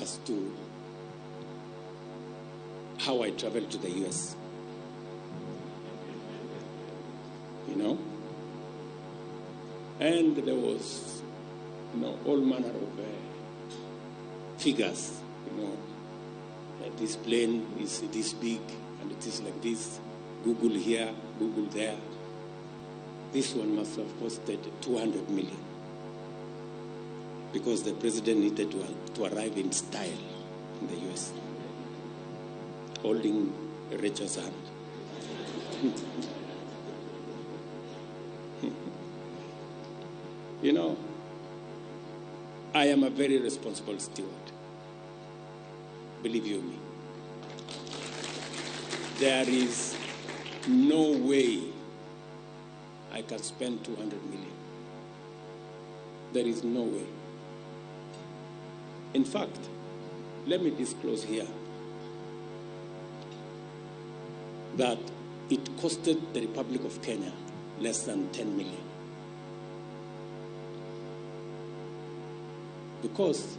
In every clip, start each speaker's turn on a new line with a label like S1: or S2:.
S1: as to how I traveled to the US. You know? And there was, all manner of figures, this plane is this big and it is like this. Google here, Google there. This one must have costed 200 million because the president needed to arrive in style in the US, holding Rachel's hand. I am a very responsible steward. Believe you me. There is no way I can spend 200 million. There is no way. In fact, let me disclose here that it costed the Republic of Kenya less than 10 million. Because,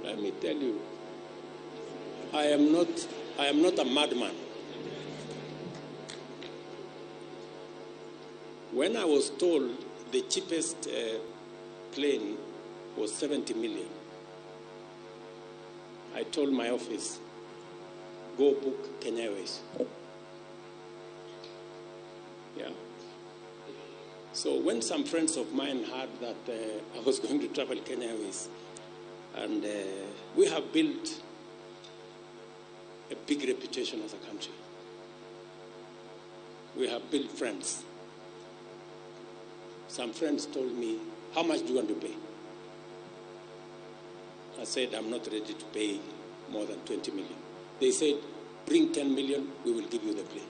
S1: let me tell you, I am not a madman. When I was told the cheapest plane was 70 million, I told my office, go book Kenya Airways. Yeah. So when some friends of mine heard that I was going to travel Kenya Airways, and we have built a big reputation as a country. We have built friends. Some friends told me, how much do you want to pay? I said, I'm not ready to pay more than 20 million. They said, bring 10 million, we will give you the plane.